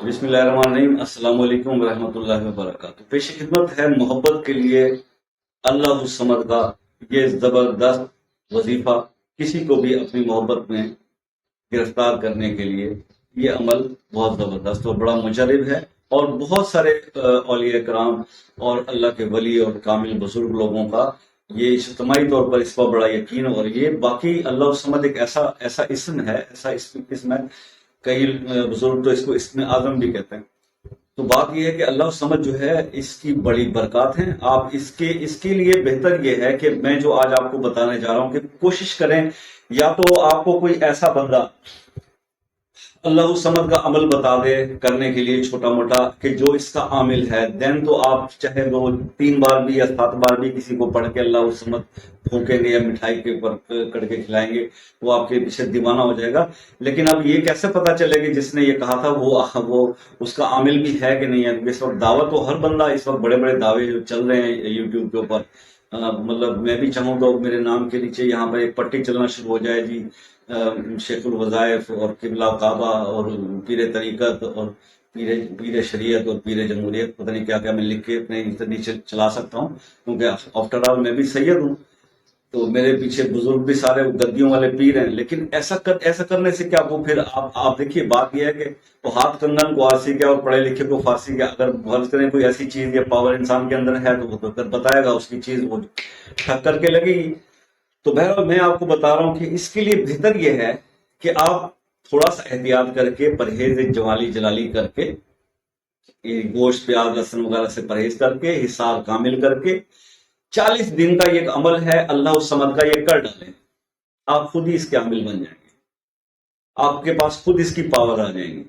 بسم اللہ الرحمن الرحیم۔ السلام علیکم ورحمۃ اللہ وبرکاتہ۔ پیش خدمت ہے محبت کے لیے اللہ الصمد کا یہ زبردست وظیفہ، کسی کو بھی اپنی محبت میں گرفتار کرنے کے لیے یہ عمل بہت زبردست اور بڑا مجرب ہے، اور بہت سارے اولیاء کرام اور اللہ کے ولی اور کامل بزرگ لوگوں کا یہ اجتماعی طور پر اس پر بڑا یقین، اور یہ باقی اللہ الصمد ایک ایسا اسم ہے، ایسا اسم ہے، کئی بزرگ تو اس کو اسم اعظم بھی کہتے ہیں۔ تو بات یہ ہے کہ اللہ الصمد جو ہے اس کی بڑی برکات ہیں۔ آپ اس کے لیے بہتر یہ ہے کہ میں جو آج آپ کو بتانے جا رہا ہوں کہ کوشش کریں، یا تو آپ کو کوئی ایسا بندہ اللہ الصمد کا عمل بتا دے کرنے کے لیے چھوٹا موٹا کہ جو اس کا عامل ہے، دین تو آپ چاہے 2-3 بار بھی یا 7 بار بھی کسی کو پڑھ کے اللہ الصمد پھونکیں گے یا مٹھائی کے اوپر کر کے کھلائیں گے، وہ آپ کے پیچھے دیوانہ ہو جائے گا۔ لیکن اب یہ کیسے پتا چلے گا جس نے یہ کہا تھا وہ اس کا عامل بھی ہے کہ نہیں ہے؟ اس وقت دعوت تو ہر بندہ، اس وقت بڑے بڑے دعوے جو چل رہے ہیں یوٹیوب کے اوپر، مطلب میں بھی چاہوں تو میرے نام کے نیچے یہاں پر ایک پٹی چلنا شروع ہو جائے جی، شیخ الوظائف اور قبلہ کعبہ اور پیر طریقت اور پیر شریعت اور پیر جمہوریت، پتہ نہیں کیا کیا میں لکھ کے اپنے نیچے چلا سکتا ہوں، کیونکہ آفٹر آل میں بھی سید ہوں، تو میرے پیچھے بزرگ بھی سارے گدیوں والے پیر ہیں۔ لیکن ایسا کرنے سے کیا، وہ پھر آپ دیکھیے، بات یہ ہے کہ وہ ہاتھ کنگن کو آرسی گیا اور پڑھے لکھے کو فارسی گیا۔ اگر فرض کریں کوئی ایسی چیز یا پاور انسان کے اندر ہے تو وہ تو پھر بتائے گا، اس کی چیز وہ ٹھک کر کے لگے گی۔ تو بہرحال میں آپ کو بتا رہا ہوں کہ اس کے لیے بہتر یہ ہے کہ آپ تھوڑا سا احتیاط کر کے، پرہیز جوالی جلالی کر کے، یہ گوشت پیاز لہسن وغیرہ سے پرہیز کر کے، حصار کامل کر کے، 40 دن کا یہ ایک عمل ہے اللہ الصمد کا، یہ کر ڈالیں، آپ خود ہی اس کے عامل بن جائیں گے، آپ کے پاس خود اس کی پاور آ جائیں گی،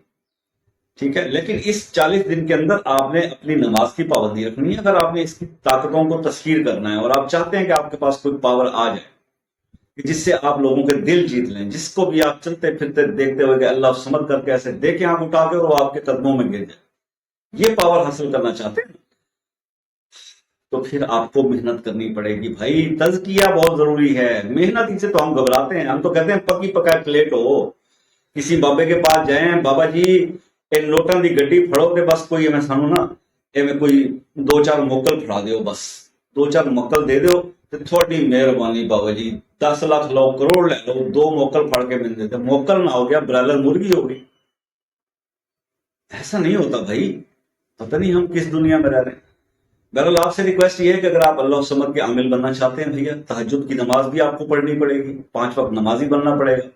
ٹھیک ہے۔ لیکن اس 40 دن کے اندر آپ نے اپنی نماز کی پابندی رکھنی ہے، اگر آپ نے اس کی طاقتوں کو تسخیر کرنا ہے اور آپ چاہتے ہیں کہ آپ کے پاس کوئی پاور آ جائے کہ جس سے آپ لوگوں کے دل جیت لیں، جس کو بھی آپ چلتے پھرتے دیکھتے ہوئے کہ اللہ الصمد کر کے ایسے دیکھیں آپ اٹھا کے اور وہ آپ کے قدموں میں گر جائے، یہ پاور حاصل کرنا چاہتے ہیں تو پھر آپ کو محنت کرنی پڑے گی بھائی۔ تزکیہ بہت ضروری ہے، محنت سے تو ہم گھبراتے ہیں، ہم تو کہتے ہیں پکی پکائے پلیٹ ہو، کسی بابے کے پاس جائیں، بابا جی ان نوٹاں دی گڈی پھڑو تے بس کوئی میں سانو نا ایویں کوئی 2-4 موکل پھڑا دیو، بس 2-4 موکل دے دیو تے تھوڑی مہربانی بابا جی، 10 لاکھ لو، کروڑ لے لو، 2 موکل پھڑ کے مل دیتے، موکل نہ ہو گیا برائلر مرغی ہو گئی۔ ایسا نہیں ہوتا بھائی، پتہ نہیں ہم کس دنیا میں رہ رہے ہیں۔ بہرحال آپ سے ریکویسٹ یہ ہے کہ اگر آپ اللہ سمد کے عامل بننا چاہتے ہیں بھیا، تہجد کی نماز بھی آپ کو پڑھنی پڑے گی، 5 وقت نمازی بننا پڑے گا،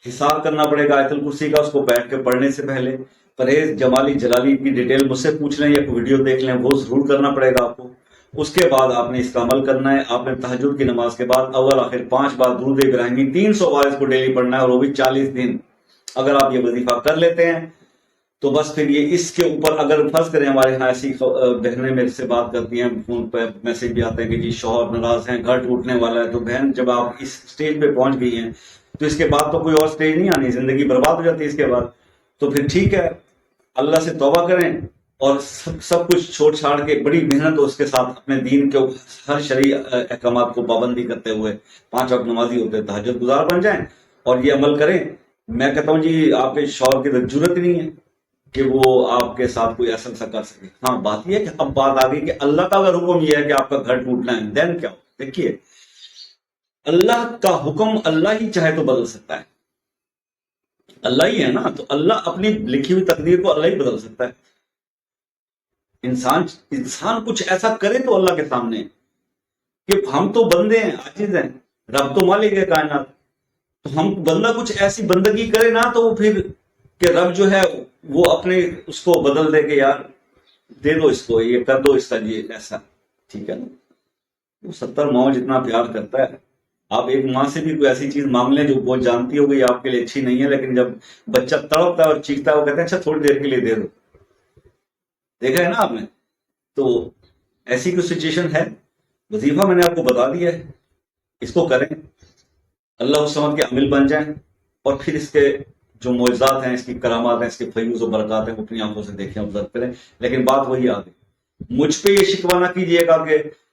حساب کرنا پڑے گا آیت الکرسی کا، اس کو بیٹھ کے پڑھنے سے پہلے پرہیز جمالی جلالی کی ڈیٹیل مجھ سے پوچھ لیں یا کوئی ویڈیو دیکھ لیں، وہ ضرور کرنا پڑے گا آپ کو۔ اس کے بعد آپ نے اس کا عمل کرنا ہے، آپ نے تہجد کی نماز کے بعد اول آخر 5 بار درود ابراہیمی 300 بار اس کو ڈیلی پڑھنا ہے، اور وہ بھی 40 دن۔ اگر آپ یہ وظیفہ کر لیتے ہیں تو بس پھر یہ اس کے اوپر، اگر فرض کریں ہمارے یہاں ایسی بہنیں میرے سے بات کرتی ہیں، فون پہ میسج بھی آتے ہیں کہ جی شوہر ناراض ہیں، گھر ٹوٹنے والا ہے، تو بہن جب آپ اس سٹیج پہ پہنچ گئی ہیں تو اس کے بعد تو کوئی اور سٹیج نہیں آنی، زندگی برباد ہو جاتی ہے اس کے بعد۔ تو پھر ٹھیک ہے، اللہ سے توبہ کریں اور سب کچھ چھوڑ چھاڑ کے بڑی محنت اس کے ساتھ اپنے دین کے ہر شرعی احکامات کو پابندی کرتے ہوئے 5 وقت نمازی ہوتے تہجد گزار بن جائیں اور یہ عمل کریں۔ میں کہتا ہوں جی آپ کے شوہر کی ضرورت ہی نہیں ہے کہ وہ آپ کے ساتھ کوئی ایسا کر سکے۔ ہاں بات یہ ہے کہ اب بات آ گئی کہ اللہ کا اگر حکم یہ ہے کہ آپ کا گھر ٹوٹنا ہے، دین کیا ہو؟ دیکھیے، اللہ کا حکم اللہ ہی چاہے تو بدل سکتا ہے، اللہ ہی ہے نا، تو اللہ اپنی لکھی ہوئی تقدیر کو اللہ ہی بدل سکتا ہے۔ انسان کچھ ایسا کرے تو اللہ کے سامنے کہ ہم تو بندے ہیں، عاجز ہیں، رب تو مالک ہے کائنات، تو ہم بندہ کچھ ایسی بندگی کرے نا تو وہ پھر کہ رب جو ہے وہ اپنے اس کو بدل دے کہ یار دے دو اس کو، یہ کر دو اس کا یہ ایسا، ٹھیک ہے نا۔ وہ 70 ماؤں جتنا پیار کرتا ہے، آپ ایک ماں سے بھی کوئی ایسی چیز مانگ لیں جو وہ جانتی ہوگی آپ کے لیے اچھی نہیں ہے، لیکن جب بچہ تڑپتا ہے اور چیختا ہے وہ کہتے ہیں اچھا تھوڑی دیر کے لیے دے دو، دیکھا ہے نا آپ نے۔ تو ایسی کوئی سچویشن ہے، وظیفہ میں نے آپ کو بتا دیا ہے، اس کو کریں، اللہ الصمد کے عامل بن جائیں، اور پھر اس کے جو معجزات ہیں، اس کی کرامات ہیں، اس کے فیوز و برکات ہیں، وہ اپنی آنکھوں سے دیکھیں، آبزرو کریں۔ لیکن بات وہی آ گئی، مجھ پہ یہ شکوہ نہ کیجیے گا کہ